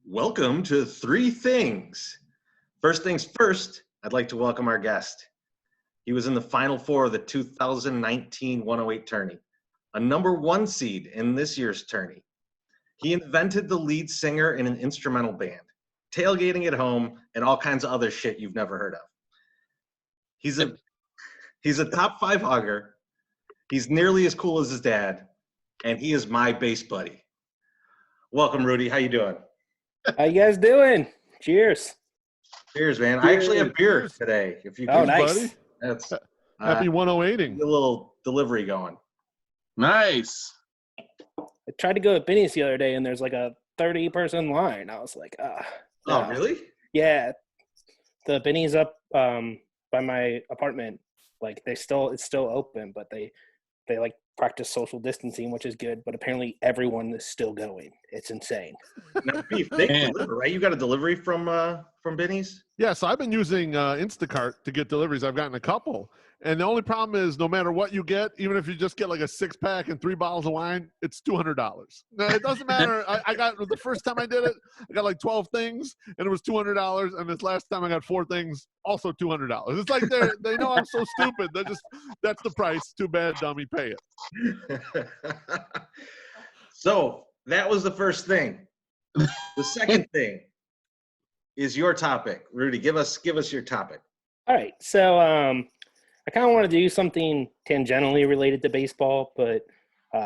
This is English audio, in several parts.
Welcome to Three Things. First things first, I'd like to welcome our guest. He was in the Final Four of the 2019 108 tourney, a number one seed in this year's tourney. He invented the lead singer in an instrumental band, tailgating at home, and all kinds of other shit you've never heard of. He's a top five hugger. He's nearly as cool as his dad, and he is my bass buddy. Welcome, Rudy. How you doing? How you guys doing? Cheers. Cheers, man. Cheers. I actually have beer today. If you Oh, can, nice. buddy. That's Happy 108ing. a little delivery going. Nice. I tried to go to Benny's the other day, and there's like a 30-person line. I was like, Oh, no. really? Yeah. The Benny's up by my apartment. Like it's still open, but they like practice social distancing, which is good. But apparently everyone is still going. It's insane. Now, beef, they deliver, right? You got a delivery from Benny's? Yeah, so I've been using Instacart to get deliveries. I've gotten a couple. And the only problem is no matter what you get, even if you just get like a 6-pack and 3 bottles of wine, it's $200. Now, it doesn't matter. I got the first time I did it, I got like 12 things and it was $200. And this last time I got 4 things, also $200. It's like they know I'm so stupid. That's the price. Too bad, dummy. Pay it. So that was the first thing. The second thing is your topic. Rudy, give us your topic. All right. So I kind of want to do something tangentially related to baseball, but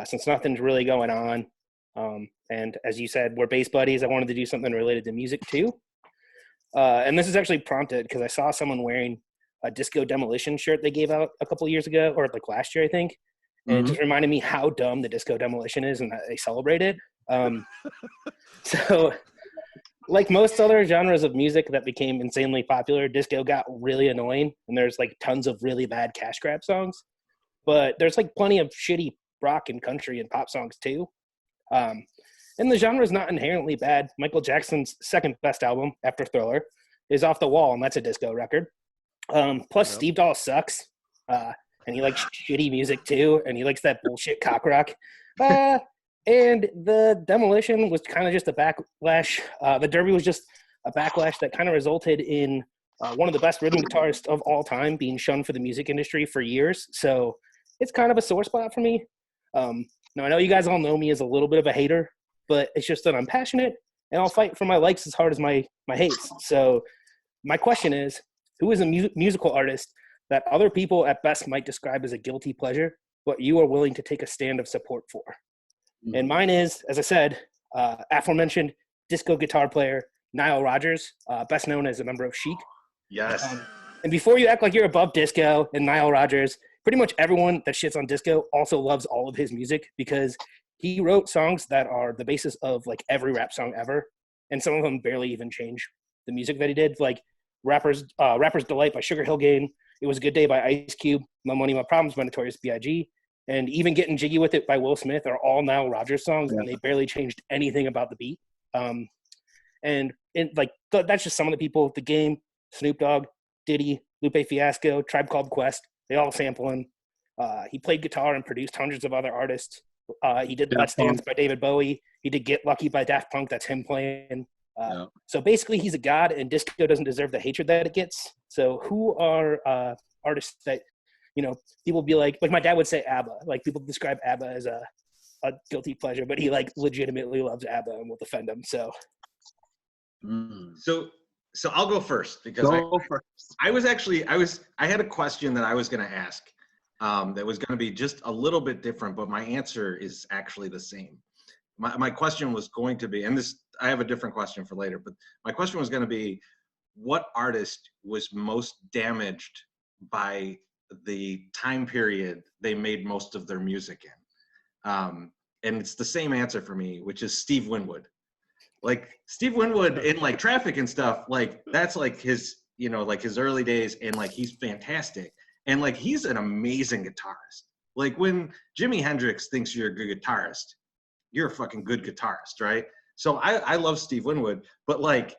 since nothing's really going on, and as you said, we're bass buddies, I wanted to do something related to music too. And this is actually prompted because I saw someone wearing a Disco Demolition shirt they gave out a couple of years ago, or like last year, I think. And it just reminded me how dumb the Disco Demolition is and that they celebrate it. So like most other genres of music that became insanely popular, disco got really annoying, and there's like tons of really bad cash grab songs. But there's like plenty of shitty rock and country and pop songs too. And the genre is not inherently bad. Michael Jackson's second best album after Thriller is Off the Wall, and that's a disco record. Plus Steve Dahl sucks, and he likes shitty music too, and he likes that bullshit cock rock. And the Demolition was kind of just a backlash. The Derby was just a backlash that kind of resulted in one of the best rhythm guitarists of all time being shunned for the music industry for years. So it's kind of a sore spot for me. Now, I know you guys all know me as a little bit of a hater, but it's just that I'm passionate, and I'll fight for my likes as hard as my hates. So my question is, who is a musical artist that other people at best might describe as a guilty pleasure, but you are willing to take a stand of support for? And mine is, as I said, aforementioned disco guitar player Nile Rodgers, best known as a member of Chic. Yes. And before you act like you're above disco and Nile Rodgers, pretty much everyone that shits on disco also loves all of his music because he wrote songs that are the basis of like every rap song ever, and some of them barely even change the music that he did. Like Rapper's Delight by Sugar Hill Gang, It Was a Good Day by Ice Cube, My Money, My Problems by Notorious B.I.G., and Even Getting Jiggy With It by Will Smith are all Nile Rodgers songs, and they barely changed anything about the beat. That's just some of the people. The Game, Snoop Dogg, Diddy, Lupe Fiasco, Tribe Called Quest, they all sample him. He played guitar and produced hundreds of other artists. He did Let's Dance by David Bowie. He did Get Lucky by Daft Punk. That's him playing. So basically, he's a god, and disco doesn't deserve the hatred that it gets. So who are artists that, people be like my dad would say ABBA. Like people describe ABBA as a guilty pleasure, but he like legitimately loves ABBA and will defend them. So I'll go first because I had a question that I was going to ask that was going to be just a little bit different, but my answer is actually the same. My question was going to be, and I have a different question for later, but my question was going to be, what artist was most damaged by the time period they made most of their music in? And it's the same answer for me, which is Steve Winwood. Like Steve Winwood in like Traffic and stuff, like that's like his, like his early days, and like he's fantastic. And like he's an amazing guitarist. Like when Jimi Hendrix thinks you're a good guitarist, you're a fucking good guitarist, right? So I love Steve Winwood, but like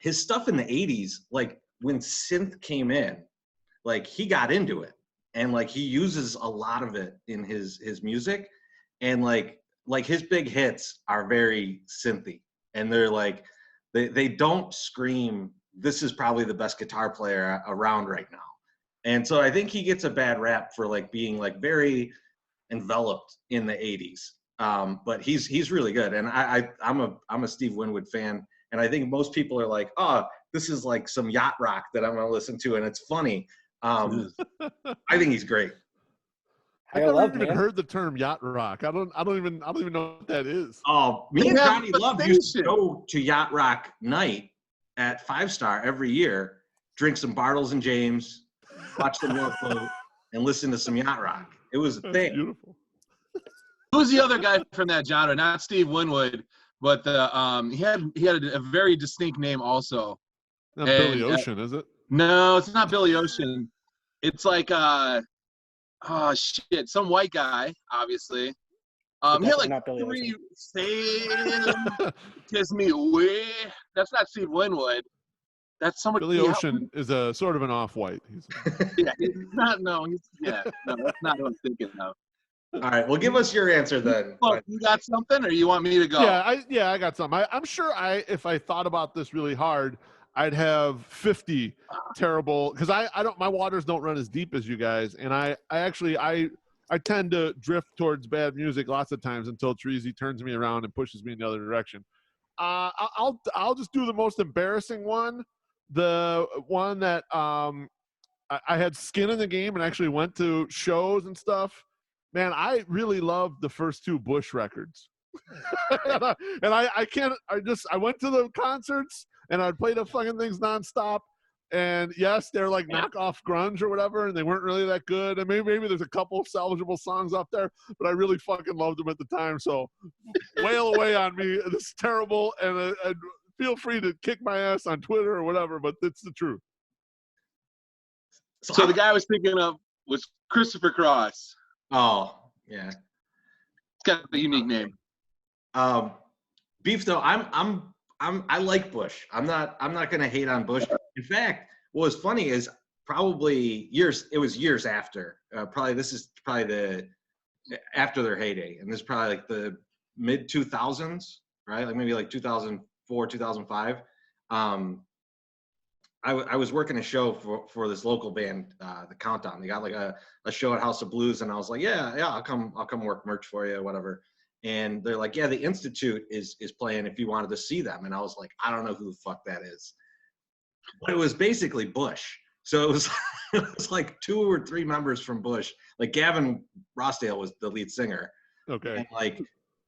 his stuff in the 80s, like when synth came in, like he got into it, and like he uses a lot of it in his music, and like his big hits are very synthy, and they're like, they don't scream, this is probably the best guitar player around right now. And so I think he gets a bad rap for like being like very enveloped in the 80s. But he's really good. And I'm a Steve Winwood fan. And I think most people are like, oh, this is like some yacht rock that I'm going to listen to. And it's funny. I think he's great. I've never even heard the term yacht rock. I don't even know what that is. Oh, me and Johnny Love used to go to Yacht Rock night at 5 Star every year, drink some Bartles and James, watch the North Boat, and listen to some yacht rock. It was a thing. Beautiful. Who's the other guy from that genre? Not Steve Winwood, but he had a very distinct name also. Not Billy Ocean, is it? No, it's not Billy Ocean. It's like some white guy, obviously. He had like 3 kiss me away. That's not Steve Winwood. That's somebody. Billy Ocean is a sort of an off-white. Yeah, he's not. No, that's not what I'm thinking of. All right, well, give us your answer then. Look, you got something, or you want me to go? Yeah, I got something. I'm sure if I thought about this really hard, I'd have 50 terrible, because I don't, my waters don't run as deep as you guys, and I tend to drift towards bad music lots of times until Treasy turns me around and pushes me in the other direction. I'll just do the most embarrassing one, the one that I had skin in the game and actually went to shows and stuff. Man, I really loved the first 2 Bush records. I went to the concerts and I'd play the fucking things nonstop. And yes, they're like knockoff grunge or whatever, and they weren't really that good. And maybe there's a couple salvageable songs up there, but I really fucking loved them at the time. So wail away on me. It's terrible, and feel free to kick my ass on Twitter or whatever, but it's the truth. So the guy I was thinking of was Christopher Cross. Oh, yeah. It's got a unique name. Beef though, I like Bush. I'm not gonna hate on Bush. In fact, what was funny is probably years after. This is probably after their heyday, and this is probably like the mid 2000s, right? Like maybe like 2004, 2005. I was working a show for this local band, the Countdown. They got like a show at House of Blues, and I was like, yeah, I'll come work merch for you, whatever. And they're like, yeah, the Institute is playing if you wanted to see them. And I was like, I don't know who the fuck that is. But it was basically Bush. So it was like 2 or 3 members from Bush. Like Gavin Rossdale was the lead singer. Okay. And like,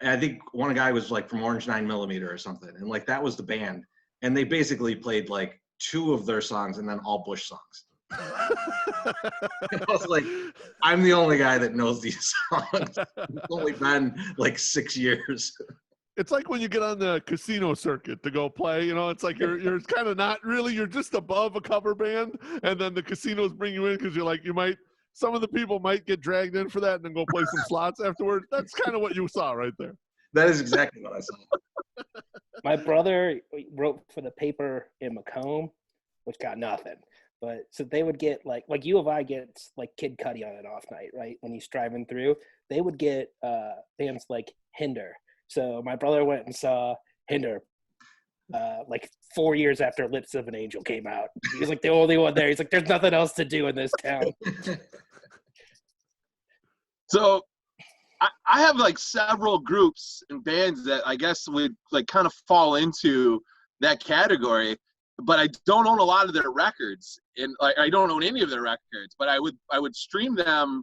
I think one guy was like from Orange 9mm or something. And like, that was the band. And they basically played like 2 of their songs and then all Bush songs. I was like, I'm the only guy that knows these songs. It's only been like 6 years. It's like when you get on the casino circuit to go play, it's like you're kind of not really, you're just above a cover band, and then the casinos bring you in because you're like, some of the people might get dragged in for that and then go play some slots afterwards. That's kind of what you saw right there. That is exactly what I saw. My brother wrote for the paper in Macomb, which got nothing. But so they would get like U of I gets like Kid Cudi on an off night, right? When he's driving through, they would get bands like Hinder. So my brother went and saw Hinder like 4 years after Lips of an Angel came out. He was like the only one there. He's like, there's nothing else to do in this town. So I have like several groups and bands that I guess would like kind of fall into that category. But I don't own a lot of their records, and like I don't own any of their records. But I would stream them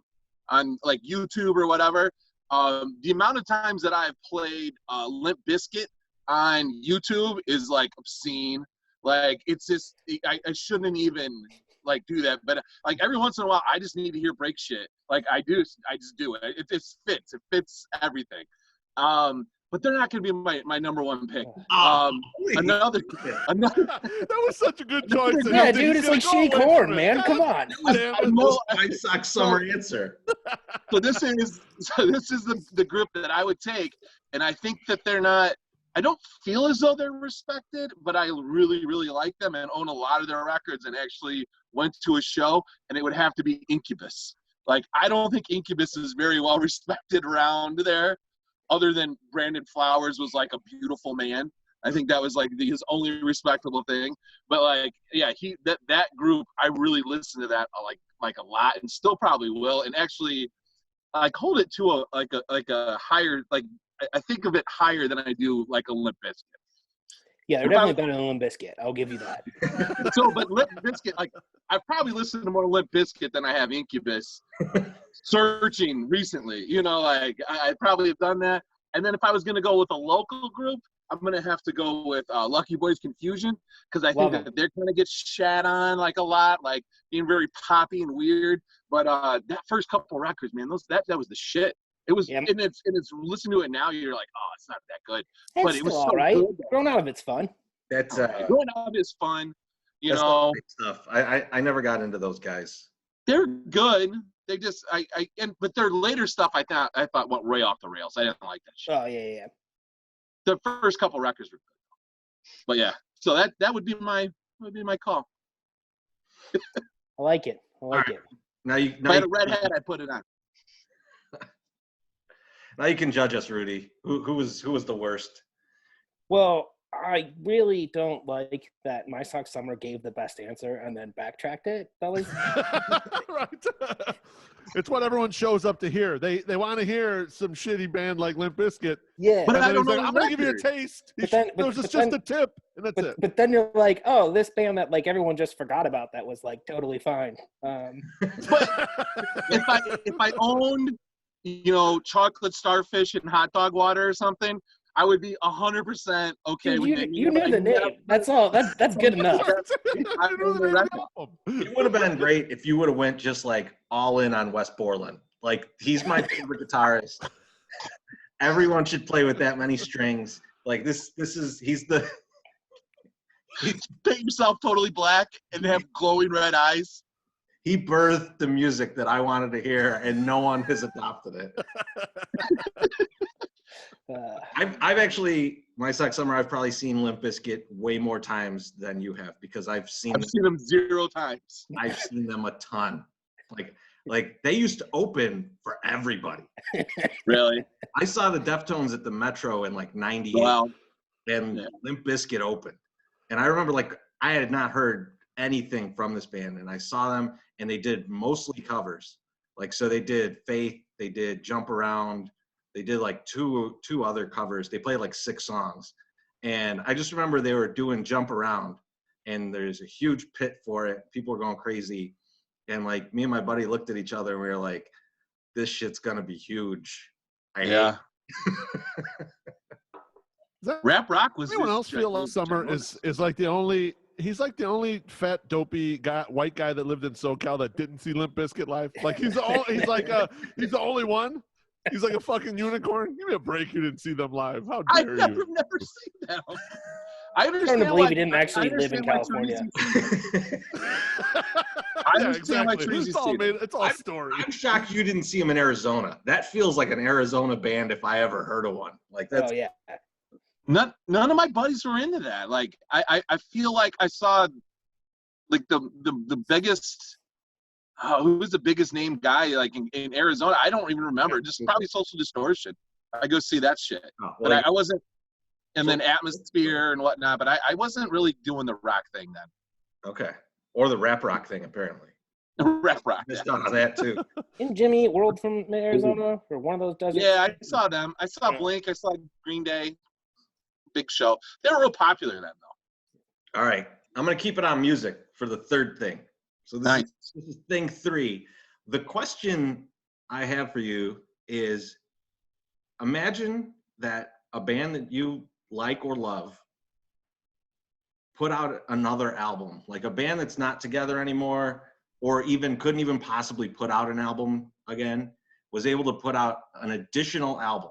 on like YouTube or whatever. The amount of times that I've played Limp Bizkit on YouTube is like obscene. Like it's just I shouldn't even like do that. But like every once in a while, I just need to hear break shit. Like I just do it. It just fits. It fits everything. But they're not going to be my number 1 pick. Another. That was such a good choice. Yeah, dude, it's like shitty corn, man. Come on. White Sox summer answer. So this is the group that I would take, and I think that they're not. I don't feel as though they're respected, but I really, really like them and own a lot of their records. And actually went to a show, and it would have to be Incubus. Like I don't think Incubus is very well respected around there. Other than Brandon Flowers was like a beautiful man. I think that was like his only respectable thing. But like, yeah, that group, I really listened to that like a lot, and still probably will. And actually, like hold it to a higher, like I think of it higher than I do like a Limp Bizkit. Yeah, they're definitely better than Limp Bizkit. I'll give you that. So, but Limp Bizkit, like I've probably listened to more Limp Bizkit than I have Incubus. Searching recently, you know, like I probably have done that. And then if I was going to go with a local group, I'm going to have to go with Lucky Boys Confusion, because I think that they're going to get shat on like a lot, like being very poppy and weird. But that first couple records, man, that was the shit. It was, and it's listen to it now, you're like, oh, it's not that good. It's but it was still so all right. good. Growing Out of It's fun. That's Growing Out of It's fun. You know, stuff. I never got into those guys. They're good. They just but their later stuff I thought went way off the rails. I didn't like that shit. Oh yeah. The first couple records were good, but yeah. So that would be my call. I like it. Now if I had a red hat, I'd put it on. Now you can judge us, Rudy. Who was the worst? Well, I really don't like that My Sock Summer gave the best answer and then backtracked it. That was right. It's what everyone shows up to hear. They want to hear some shitty band like Limp Bizkit. Yeah. But I don't know. I'm going to give you a taste. It was just a tip, and that's it. But then you're like, oh, this band that like everyone just forgot about that was like totally fine. But if I owned, you know, chocolate starfish and hot dog water or something, I would be 100% okay with it. You knew the name. That's all. That's good enough. It would have been great if you would have went just like all in on Wes Borland. Like, he's my favorite guitarist. Everyone should play with that many strings. Like he's paint yourself totally black and have glowing red eyes. He birthed the music that I wanted to hear, and no one has adopted it. I've actually, My Sock Summer, I've probably seen Limp Bizkit way more times than you have, because I've seen them 0 times. I've seen them a ton. Like they used to open for everybody. Really? I saw the Deftones at the Metro in like '98, and Limp Bizkit opened. And I remember, like, I had not heard anything from this band, and I saw them, and they did mostly covers. Like, so they did Faith, they did Jump Around, they did like two other covers. They played like 6 songs. And I just remember they were doing Jump Around, and there's a huge pit for it. People were going crazy. And like, me and my buddy looked at each other, and we were like, this shit's going to be huge. Does Rap rock was. Anyone else feel like Summer is like the only? He's like the only fat, dopey white guy that lived in SoCal that didn't see Limp Bizkit live. Like he's the only one. He's like a fucking unicorn. Give me a break. You didn't see them live. How dare you? I've never seen them. I understand. I'm starting to believe he didn't actually live in California. I understand why it's all story. I'm shocked you didn't see him in Arizona. That feels like an Arizona band if I ever heard of one. Like that's. Oh yeah. None of my buddies were into that. Like I feel like I saw like the biggest who was the biggest name guy like in Arizona? I don't even remember. Just probably Social Distortion. I go see that shit. But I wasn't, and then Atmosphere and whatnot, but I wasn't really doing the rock thing then. Okay. Or the rap rock thing, apparently. Rap rock. Missed out on that too. Isn't Jimmy Eat World from Arizona or one of those deserts? Yeah, I saw them. I saw Blink. I saw Green Day. Big show. They were real popular then, though. All right. I'm going to keep it on music for the third thing. So this is thing 3. The question I have for you is, imagine that a band that you like or love put out another album, like a band that's not together anymore, or even couldn't even possibly put out an album again, was able to put out an additional album.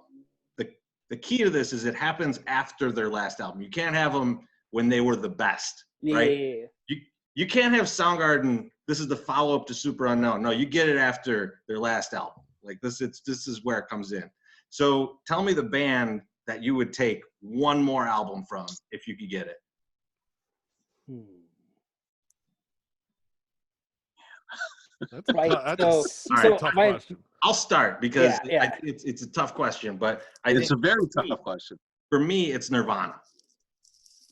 The key to this is it happens after their last album. You can't have them when they were the best, right? Yeah. You can't have Soundgarden, this is the follow-up to Super Unknown. No, you get it after their last album. Like this is where it comes in. So tell me the band that you would take one more album from if you could get it. That's a tough question. I'll start because it's a tough question, but it's a very tough question. For me, it's Nirvana.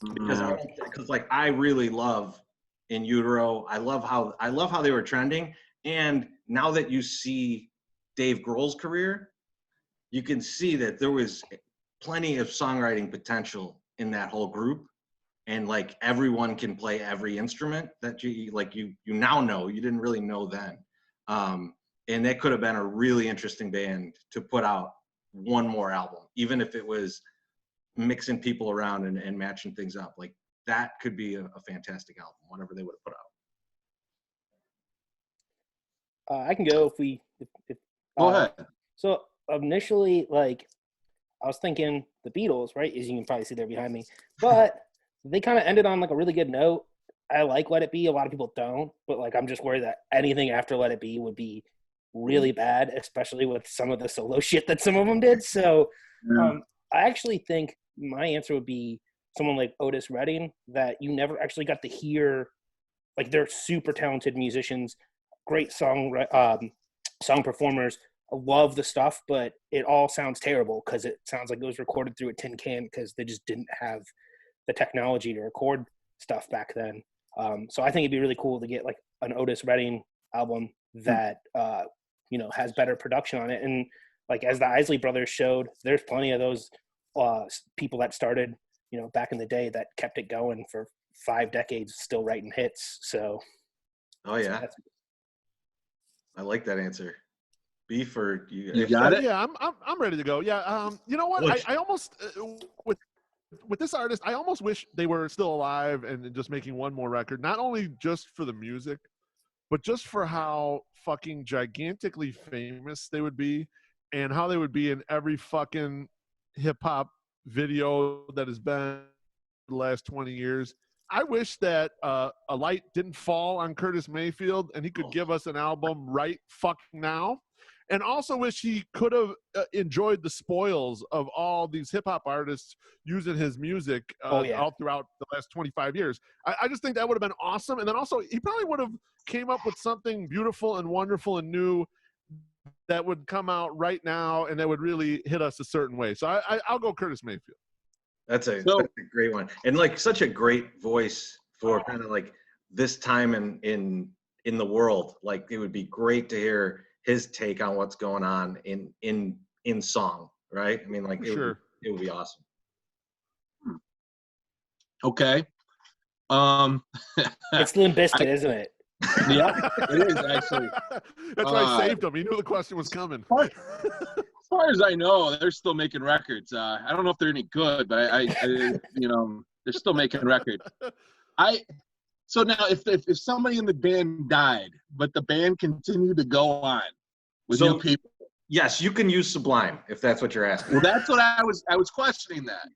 because like I really love In Utero. I love how they were trending, and now that you see Dave Grohl's career, you can see that there was plenty of songwriting potential in that whole group, and like everyone can play every instrument that you now know you didn't really know then, and that could have been a really interesting band to put out one more album, even if it was mixing people around and matching things up. Like that could be a fantastic album, whatever they would have put out. I can go if Go ahead. So initially, like, I was thinking the Beatles, right? As you can probably see there behind me. But they kind of ended on like a really good note. I like Let It Be. A lot of people don't. But like, I'm just worried that anything after Let It Be would be really bad, especially with some of the solo shit that some of them did. So I actually think my answer would be someone like Otis Redding, that you never actually got to hear. Like, they're super talented musicians, great song performers. I love the stuff, but it all sounds terrible because it sounds like it was recorded through a tin can because they just didn't have the technology to record stuff back then. So I think it'd be really cool to get like an Otis Redding album that has better production on it. And like as the Isley Brothers showed, there's plenty of those people that started back in the day that kept it going for 5 decades, still writing hits. So I like that answer. Beef or you got it? Yeah, I'm ready to go. Yeah. You know what? I almost with this artist, I almost wish they were still alive and just making one more record. Not only just for the music, but just for how fucking gigantically famous they would be, and how they would be in every fucking hip hop video that has been the last 20 years. I wish that a light didn't fall on Curtis Mayfield and he could give us an album right fucking now. And also wish he could have enjoyed the spoils of all these hip-hop artists using his music all throughout the last 25 years. I just think that would have been awesome. And then also, he probably would have came up with something beautiful and wonderful and new that would come out right now and that would really hit us a certain way. So I'll go Curtis Mayfield. That's a great one. And like such a great voice for kind of like this time in the world. Like it would be great to hear his take on what's going on in song, right? I mean, like it would be awesome. Okay. It's Limp Bizkit, isn't it? Yeah, it is actually. That's why I saved him. He knew the question was coming. As far as I know, they're still making records. I don't know if they're any good, but I they're still making records. So now, if somebody in the band died, but the band continued to go on with new people, yes, you can use Sublime if that's what you're asking. Well, that's what I was questioning that.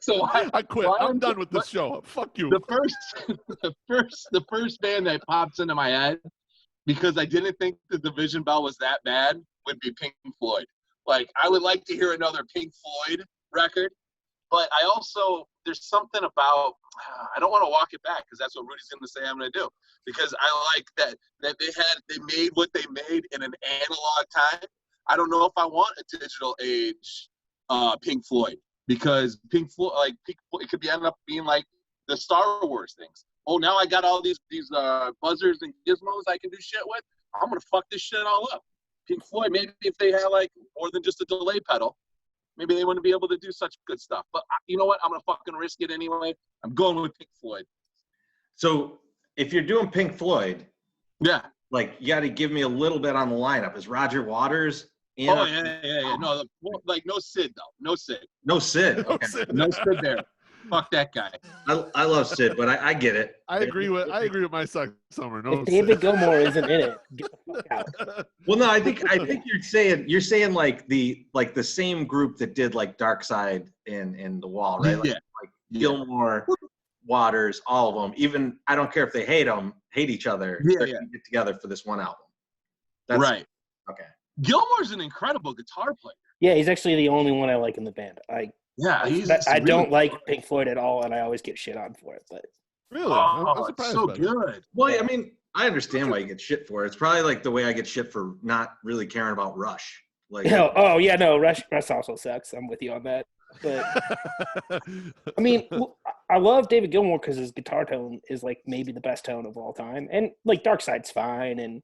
So I quit. I'm done with this show. Fuck you. The first band that pops into my head, because I didn't think the Division Bell was that bad, would be Pink Floyd. Like, I would like to hear another Pink Floyd record, but I also, there's something about, I don't want to walk it back because that's what Rudy's going to say I'm going to do, because I like that they made what they made in an analog time. I don't know if I want a digital age Pink Floyd, because Pink Floyd, it could end up being like the Star Wars things. Oh, now I got all these buzzers and gizmos I can do shit with. I'm going to fuck this shit all up. Pink Floyd, maybe if they had like more than just a delay pedal, maybe they wouldn't be able to do such good stuff. But you know what? I'm going to fucking risk it anyway. I'm going with Pink Floyd. So if you're doing Pink Floyd, yeah, like you got to give me a little bit on the lineup. Is Roger Waters in? Oh, yeah. No, like no Sid, though. No Sid. No Sid. Okay. No Sid there. Fuck that guy. I love Sid, but I get it. I agree with my summer. No, if David Gilmour isn't in it, get the fuck out. Well, no, I think you're saying like the same group that did like Dark Side and The Wall, right? Like, like Gilmour, Waters, all of them. Even I don't care if they hate each other. Yeah, they're gonna get together for this one album. That's right. Okay. Gilmour's an incredible guitar player. Yeah, he's actually the only one I like in the band. I don't like Pink Floyd at all, and I always get shit on for it. But really, I'm surprised so good. Well, I mean, I understand why you get shit for it. It's probably like the way I get shit for not really caring about Rush. Like, Rush also sucks. I'm with you on that. But I mean, I love David Gilmour because his guitar tone is like maybe the best tone of all time, and like Dark Side's fine, and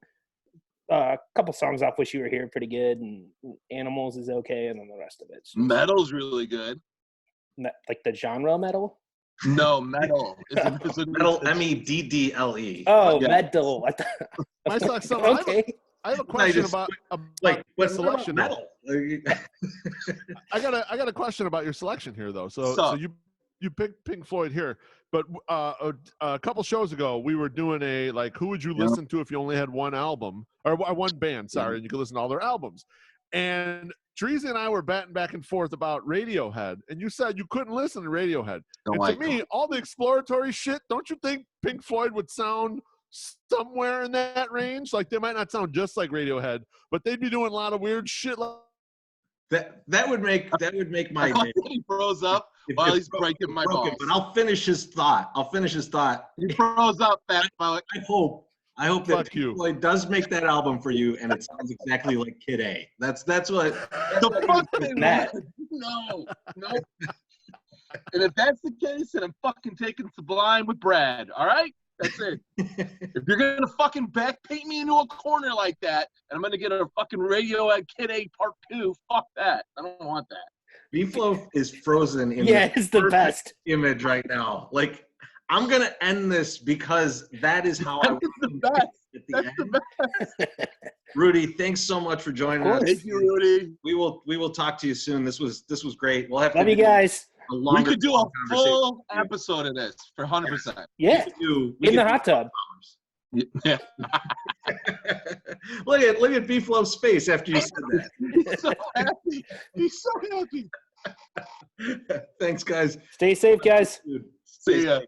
a couple songs off Wish You Were Here pretty good, and Animals is okay, and then the rest of it's Metal's really good. like the genre metal. No, metal. It's a Metal, MEDDLE. Oh, Yeah. metal. My selection. Okay. I have a question just- about Like, the what selection. metal? I got a question about your selection here, though. So you picked Pink Floyd here, but a couple shows ago we were doing a like, who would you listen to if you only had one album or one band? Sorry, and you could listen to all their albums. And Teresa and I were batting back and forth about Radiohead, and you said you couldn't listen to Radiohead. And to me, all the exploratory shit, don't you think Pink Floyd would sound somewhere in that range? Like they might not sound just like Radiohead, but they'd be doing a lot of weird shit. That would make my day. He froze up while he's breaking my balls. But I'll finish his thought. He froze up, fat fuck. I hope that Fuck you. Pink Floyd does make that album for you, and it sounds exactly like Kid A. That's what. The fucking Matt. No. And if that's the case, then I'm fucking taking Sublime with Brad. All right, that's it. If you're gonna fucking back paint me into a corner like that, and I'm gonna get a fucking radio at Kid A Part 2, fuck that. I don't want that. B-Flow is frozen in It's the perfect best image right now. Like, I'm gonna end this because that is how I That's the best. at the That's end. the best. Rudy, thanks so much for joining us. Thank you, Rudy. We will talk to you soon. This was great. We'll have to Love you do guys. a We longer could do a conversation. full episode of this for 100%. Yeah, We in the could hot do tub. Yeah. look at B-Flow's face after you said that. He's so happy. He's so happy. Thanks, guys. Stay safe, guys. Dude. See ya.